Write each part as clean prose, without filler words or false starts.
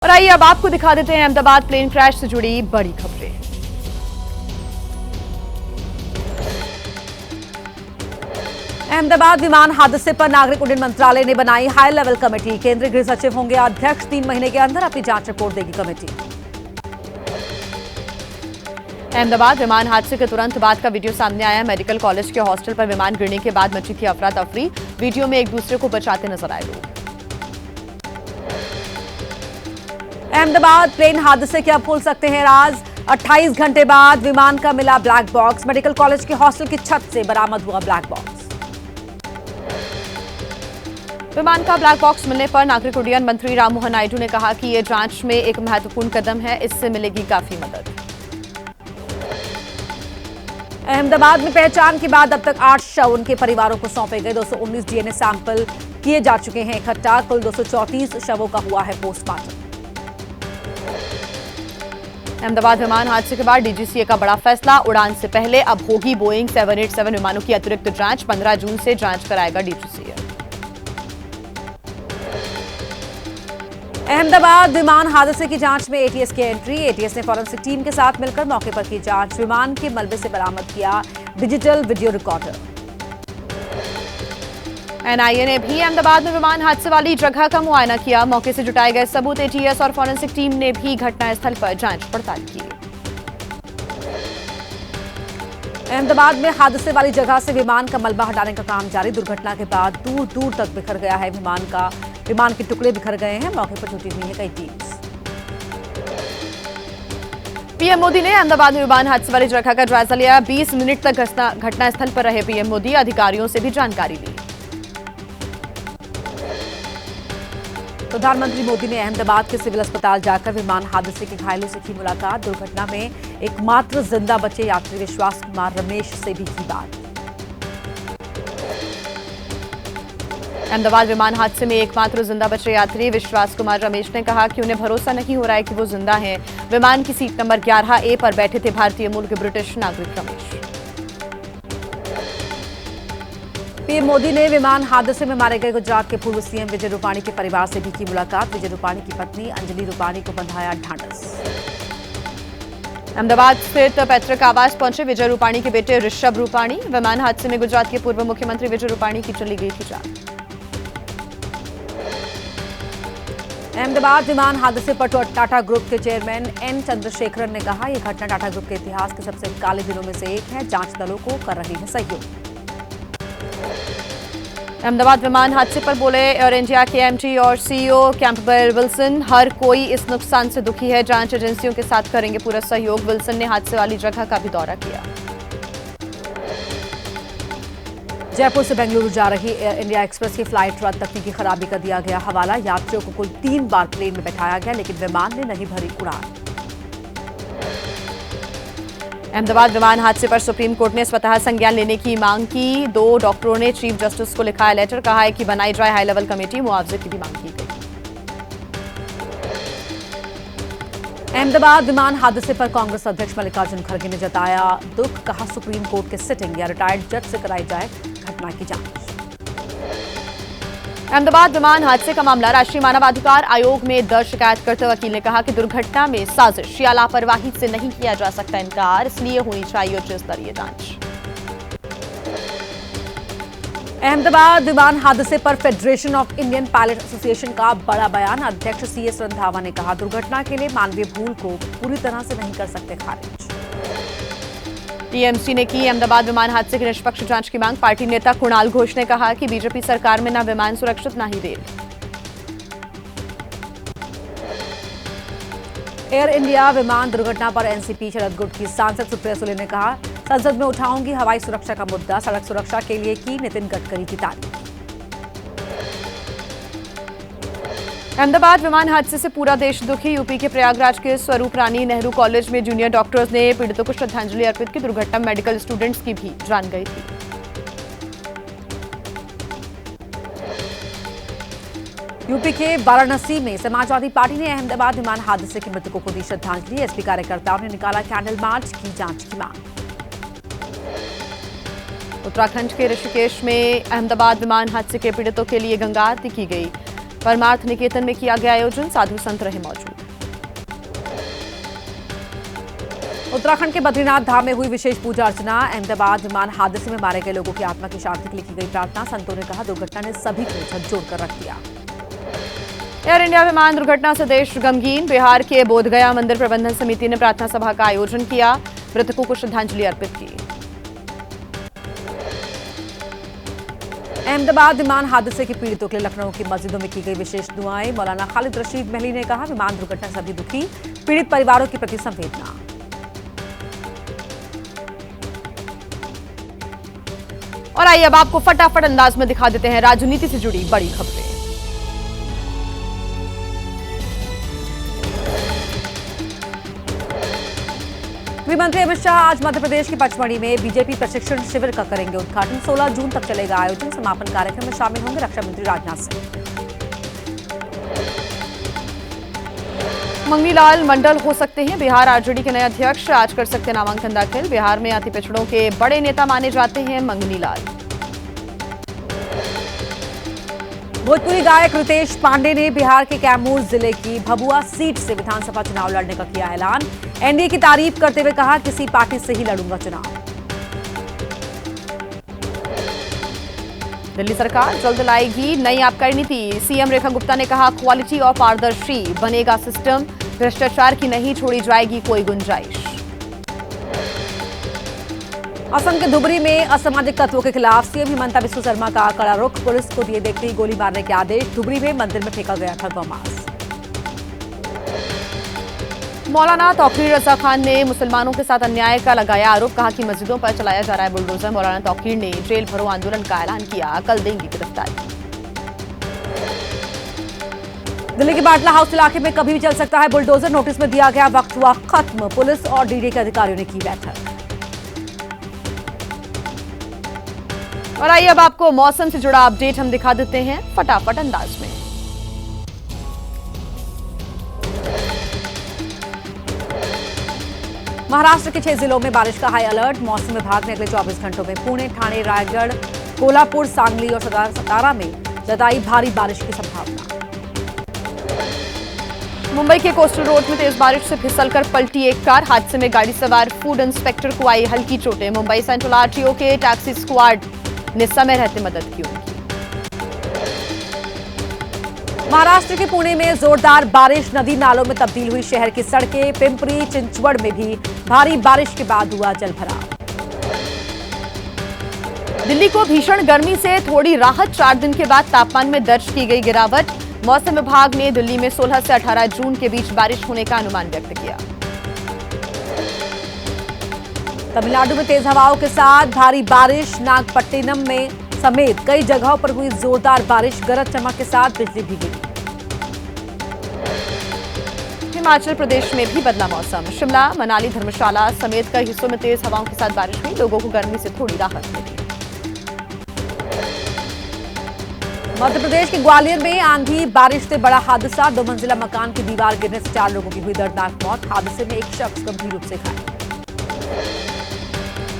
और आइए अब आपको दिखा देते हैं अहमदाबाद प्लेन क्रैश से जुड़ी बड़ी खबरें। अहमदाबाद विमान हादसे पर नागरिक उड्डयन मंत्रालय ने बनाई हाई लेवल कमेटी। केंद्रीय गृह सचिव होंगे अध्यक्ष। 3 महीने के अंदर अपनी जांच रिपोर्ट देगी कमेटी। अहमदाबाद विमान हादसे के तुरंत बाद का वीडियो सामने आया। मेडिकल कॉलेज के हॉस्टल पर विमान गिरने के बाद मची थी अफरा तफरी। वीडियो में एक दूसरे को बचाते नजर आए लोग। अहमदाबाद प्लेन हादसे के अब खुल सकते हैं राज। 28 घंटे बाद विमान का मिला ब्लैक बॉक्स। मेडिकल कॉलेज के हॉस्टल की छत से बरामद हुआ ब्लैक बॉक्स। विमान का ब्लैक बॉक्स मिलने पर नागरिक उड्डयन मंत्री राममोहन नायडू ने कहा कि यह जांच में एक महत्वपूर्ण कदम है, इससे मिलेगी काफी मदद। अहमदाबाद में पहचान के बाद अब तक 8 शव उनके परिवारों को सौंपे गए। 219 डीएनए सैंपल किए जा चुके हैं इकट्ठा। कुल 234 शवों का हुआ है पोस्टमार्टम। अहमदाबाद विमान हादसे के बाद डीजीसीए का बड़ा फैसला। उड़ान से पहले अब होगी बोइंग 787 विमानों की अतिरिक्त जांच। 15 जून से जांच कराएगा डीजीसीए। अहमदाबाद विमान हादसे की जांच में एटीएस की एंट्री। एटीएस ने फॉरेंसिक टीम के साथ मिलकर मौके पर की जांच। विमान के मलबे से बरामद किया डिजिटल वीडियो रिकॉर्डर। एनआईए ने भी अहमदाबाद में विमान हादसे वाली जगह का मुआयना किया। मौके से जुटाए गए सबूत एटीएस और फॉरेंसिक टीम ने भी घटनास्थल पर जांच पड़ताल की। अहमदाबाद में हादसे वाली जगह से विमान का मलबा हटाने का काम जारी। दुर्घटना के बाद दूर दूर तक बिखर गया है विमान के टुकड़े बिखर गए हैं। मौके पर जुटी हुई है कई टीम्स। पीएम मोदी ने अहमदाबाद में विमान हादसे वाली जगह का जायजा लिया। 20 मिनट तक घटनास्थल पर रहे पीएम मोदी। अधिकारियों से भी जानकारी ली। प्रधानमंत्री मोदी ने अहमदाबाद के सिविल अस्पताल जाकर विमान हादसे के घायलों से की मुलाकात। दुर्घटना में एकमात्र जिंदा बचे यात्री विश्वास कुमार रमेश से भी की बात। अहमदाबाद विमान हादसे में एकमात्र जिंदा बचे यात्री विश्वास कुमार रमेश ने कहा कि उन्हें भरोसा नहीं हो रहा है कि वो जिंदा हैं। विमान की सीट नंबर 11A पर बैठे थे भारतीय मूल के ब्रिटिश नागरिक रमेश। पीएम मोदी ने विमान हादसे में मारे गए गुजरात के पूर्व सीएम विजय रूपाणी के परिवार से भी की मुलाकात। विजय रूपाणी की पत्नी अंजलि रूपाणी को बंधाया ढांढस। अहमदाबाद स्थित पैतृक आवास पहुंचे विजय रूपाणी के बेटे ऋषभ रूपाणी। विमान हादसे में गुजरात के पूर्व मुख्यमंत्री विजय रूपाणी की चली गई थी जान। अहमदाबाद विमान हादसे पर टाटा ग्रुप के चेयरमैन एन चंद्रशेखरन ने कहा, यह घटना टाटा ग्रुप के इतिहास के सबसे काले दिनों में से एक है। जांच दलों को कर रही है सहयोग। अहमदाबाद विमान हादसे पर बोले एयर इंडिया के एमडी और सीईओ कैंपबेल विल्सन। हर कोई इस नुकसान से दुखी है। जांच एजेंसियों के साथ करेंगे पूरा सहयोग। विल्सन ने हादसे वाली जगह का भी दौरा किया। जयपुर से बेंगलुरु जा रही एयर इंडिया एक्सप्रेस की फ्लाइट रद्द। तकनीकी खराबी का दिया गया हवाला। यात्रियों को कुल 3 बार प्लेन में बैठाया गया, लेकिन विमान ने नहीं भरी उड़ान। अहमदाबाद विमान हादसे पर सुप्रीम कोर्ट ने स्वतः संज्ञान लेने की मांग की। 2 डॉक्टरों ने चीफ जस्टिस को लिखा है लेटर। कहा है कि बनाई जाए हाई लेवल कमेटी। मुआवजे की भी मांग की गई। अहमदाबाद विमान हादसे पर कांग्रेस अध्यक्ष मल्लिकार्जुन खड़गे ने जताया दुख। कहा, सुप्रीम कोर्ट के सिटिंग या रिटायर्ड जज से कराई जाए घटना की जांच। अहमदाबाद विमान हादसे का मामला राष्ट्रीय मानवाधिकार आयोग में दर्ज। शिकायत करते वकील ने कहा कि दुर्घटना में साजिश या लापरवाही से नहीं किया जा सकता इनकार, इसलिए होनी चाहिए उच्च स्तरीय जांच। अहमदाबाद विमान हादसे पर federation of Indian pilot association का बड़ा बयान। अध्यक्ष सीएस रंधावा ने कहा, दुर्घटना के लिए मानवीय भूल को पूरी तरह से नहीं कर सकते खारिज। टीएमसी ने की अहमदाबाद विमान हादसे की निष्पक्ष जांच की मांग। पार्टी नेता कुणाल घोष ने कहा कि बीजेपी सरकार में न विमान सुरक्षित न ही रेल। एयर इंडिया विमान दुर्घटना पर एनसीपी शरद गुट की सांसद सुप्रिया सुले ने कहा, संसद में उठाऊंगी हवाई सुरक्षा का मुद्दा। सड़क सुरक्षा के लिए की नितिन गडकरी की तारीफ। अहमदाबाद विमान हादसे से पूरा देश दुखी। यूपी के प्रयागराज के स्वरूप रानी नेहरू कॉलेज में जूनियर डॉक्टर्स ने पीड़ितों को श्रद्धांजलि अर्पित की। दुर्घटना में मेडिकल स्टूडेंट्स की भी जान गई थी। यूपी के वाराणसी में समाजवादी पार्टी ने अहमदाबाद विमान हादसे के मृतकों को दी श्रद्धांजलि। एसपी कार्यकर्ताओं ने निकाला कैंडल मार्च, की जांच की मांग। उत्तराखंड के ऋषिकेश में अहमदाबाद विमान हादसे के पीड़ितों के लिए गंगा आरती की गई। परमार्थ निकेतन में किया गया आयोजन, साधु संत रहे मौजूद। उत्तराखंड के बद्रीनाथ धाम में हुई विशेष पूजा अर्चना। अहमदाबाद विमान हादसे में मारे गए लोगों की आत्मा की शांति के लिए की गई प्रार्थना। संतों ने कहा, दुर्घटना ने सभी को झकझोर कर रख दिया। एयर इंडिया विमान दुर्घटना से देश गमगीन। बिहार के बोधगया मंदिर प्रबंधन समिति ने प्रार्थना सभा का आयोजन किया, मृतकों को श्रद्धांजलि अर्पित की। अहमदाबाद विमान हादसे के पीड़ितों के लिए लखनऊ की मस्जिदों में की गई विशेष दुआएं। मौलाना खालिद रशीद महली ने कहा, विमान दुर्घटना से सभी दुखी, पीड़ित परिवारों के प्रति संवेदना। और आइए अब आपको फटाफट अंदाज में दिखा देते हैं राजनीति से जुड़ी बड़ी खबरें। गृहमंत्री अमित शाह आज मध्य प्रदेश के पचमढ़ी में बीजेपी प्रशिक्षण शिविर का करेंगे उद्घाटन। 16 जून तक चलेगा आयोजन। समापन कार्यक्रम में शामिल होंगे रक्षा मंत्री राजनाथ सिंह। मंगनी लाल मंडल हो सकते हैं बिहार आरजेडी के नए अध्यक्ष, आज कर सकते हैं नामांकन दाखिल। बिहार में अति पिछड़ों के बड़े नेता माने जाते हैं मंगनी लाल। भोजपुरी गायक रितेश पांडे ने बिहार के कैमूर जिले की भभुआ सीट से विधानसभा चुनाव लड़ने का किया ऐलान। एनडीए की तारीफ करते हुए कहा, किसी पार्टी से ही लड़ूंगा चुनाव। दिल्ली सरकार जल्द लाएगी नई आबकारी नीति। सीएम रेखा गुप्ता ने कहा, क्वालिटी और पारदर्शी बनेगा सिस्टम, भ्रष्टाचार की नहीं छोड़ी जाएगी कोई गुंजाइश। असम के धुबरी में असामाजिक तत्वों के खिलाफ सीएम हिमंता बिस्वा शर्मा का कड़ा रुख। पुलिस को दिए देखते ही गोली मारने के आदेश। धुबरी में मंदिर में फेंका गया था गौमांस। मौलाना तौकीर रजा खान ने मुसलमानों के साथ अन्याय का लगाया आरोप। कहा कि मस्जिदों पर चलाया जा रहा है बुलडोजर। मौलाना तौकीर ने जेल भरो आंदोलन का ऐलान किया, कल देंगे गिरफ्तारी। दिल्ली के बाटला हाउस इलाके में कभी भी चल सकता है बुलडोजर, नोटिस में दिया गया वक्त हुआ खत्म। पुलिस और डीडी के अधिकारियों ने की बैठक। और आइए अब आपको मौसम से जुड़ा अपडेट हम दिखा देते हैं फटाफट अंदाज में। महाराष्ट्र के 6 जिलों में बारिश का हाई अलर्ट। मौसम विभाग ने अगले 24 घंटों में पुणे, ठाणे, रायगढ़, कोल्हापुर, सांगली और सतारा में जताई भारी बारिश की संभावना। मुंबई के कोस्टल रोड में तेज बारिश से फिसलकर पलटी एक कार। हादसे में गाड़ी सवार फूड इंस्पेक्टर को आई हल्की चोटें। मुंबई सेंट्रल आरटीओ के टैक्सी स्क्वाड ने समय रहते मदद की उनकी। महाराष्ट्र के पुणे में जोरदार बारिश, नदी नालों में तब्दील हुई शहर की सड़कें। पिंपरी चिंचवड़ में भी भारी बारिश के बाद हुआ जलभराव। दिल्ली को भीषण गर्मी से थोड़ी राहत। 4 दिन के बाद तापमान में दर्ज की गई गिरावट। मौसम विभाग ने दिल्ली में 16 से 18 जून के बीच बारिश होने का अनुमान व्यक्त किया। तमिलनाडु में तेज हवाओं के साथ भारी बारिश। नागपट्टिनम में समेत कई जगहों पर हुई जोरदार बारिश। गरज चमक के साथ बिजली भी गिरी। हिमाचल प्रदेश में भी बदला मौसम। शिमला, मनाली, धर्मशाला समेत कई हिस्सों में तेज हवाओं के साथ बारिश हुई। लोगों को गर्मी से थोड़ी राहत मिली। मध्य प्रदेश के ग्वालियर में आंधी बारिश से बड़ा हादसा। 2 मंजिला मकान की दीवार गिरने से 4 लोगों की हुई दर्दनाक मौत। हादसे में एक शख्स गंभीर रूप से घायल।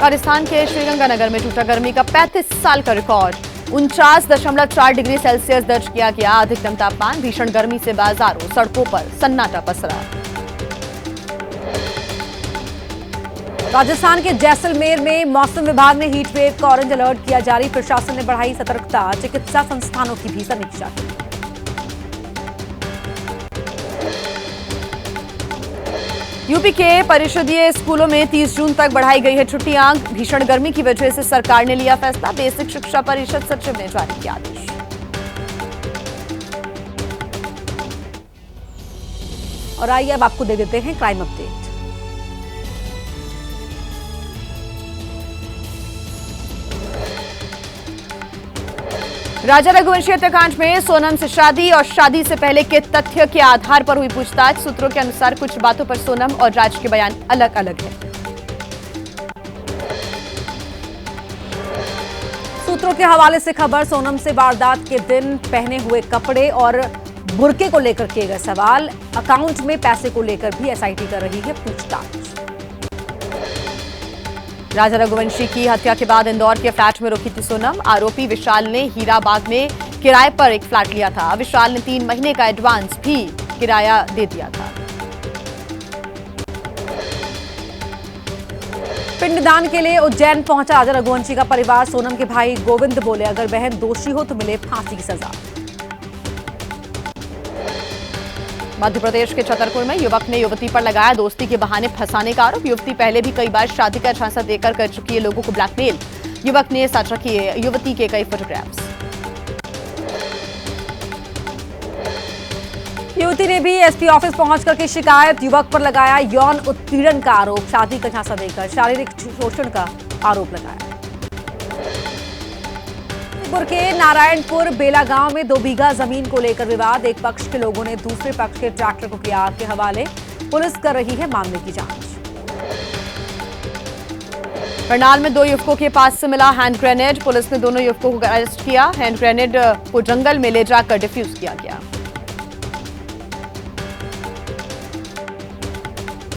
राजस्थान के श्रीगंगानगर में टूटा गर्मी का 35 साल का रिकॉर्ड। 49.4 डिग्री सेल्सियस दर्ज किया गया अधिकतम तापमान। भीषण गर्मी से बाजारों, सड़कों पर सन्नाटा पसरा। राजस्थान के जैसलमेर में मौसम विभाग ने हीट वेव का ऑरेंज अलर्ट किया जारी। प्रशासन ने बढ़ाई सतर्कता। चिकित्सा संस्थानों की भी समीक्षा की। यूपी के परिषदीय स्कूलों में 30 जून तक बढ़ाई गई है छुट्टियां। भीषण गर्मी की वजह से सरकार ने लिया फैसला। बेसिक शिक्षा परिषद सचिव ने जारी किया आदेश। और आइए अब आपको दे देते हैं क्राइम अपडेट। राजा रघुवंशी हत्याकांड में सोनम से शादी और शादी से पहले के तथ्य के आधार पर हुई पूछताछ। सूत्रों के अनुसार कुछ बातों पर सोनम और राज के बयान अलग अलग हैं। सूत्रों के हवाले से खबर। सोनम से वारदात के दिन पहने हुए कपड़े और बुर्के को लेकर किए गए सवाल। अकाउंट में पैसे को लेकर भी एसआईटी कर रही है पूछताछ। राजा रघुवंशी की हत्या के बाद इंदौर के फ्लैट में रुकी थी सोनम। आरोपी विशाल ने हीराबाग में किराए पर एक फ्लैट लिया था। विशाल ने 3 महीने का एडवांस भी किराया दे दिया था। पिंडदान के लिए उज्जैन पहुंचा अजय रघुवंशी का परिवार। सोनम के भाई गोविंद बोले, अगर बहन दोषी हो तो मिले फांसी की सजा। मध्य प्रदेश के छतरपुर में युवक ने युवती पर लगाया दोस्ती के बहाने फंसाने का आरोप। युवती पहले भी कई बार शादी का झांसा देकर कर चुकी है लोगों को ब्लैकमेल। युवक ने साझा किए युवती के कई फोटोग्राफ्स। युवती ने भी एसपी ऑफिस पहुंचकर की शिकायत। युवक पर लगाया यौन उत्पीड़न का आरोप। शादी का झांसा देकर शारीरिक शोषण का आरोप लगाया। जयपुर के नारायणपुर बेला गांव में 2 बीघा जमीन को लेकर विवाद। एक पक्ष के लोगों ने दूसरे पक्ष के ट्रैक्टर को किया आग के हवाले। पुलिस कर रही है मामले की जांच। करनाल में 2 युवकों के पास से मिला हैंड ग्रेनेड। पुलिस ने दोनों युवकों को अरेस्ट किया। हैंड ग्रेनेड को जंगल में ले जाकर डिफ्यूज किया गया।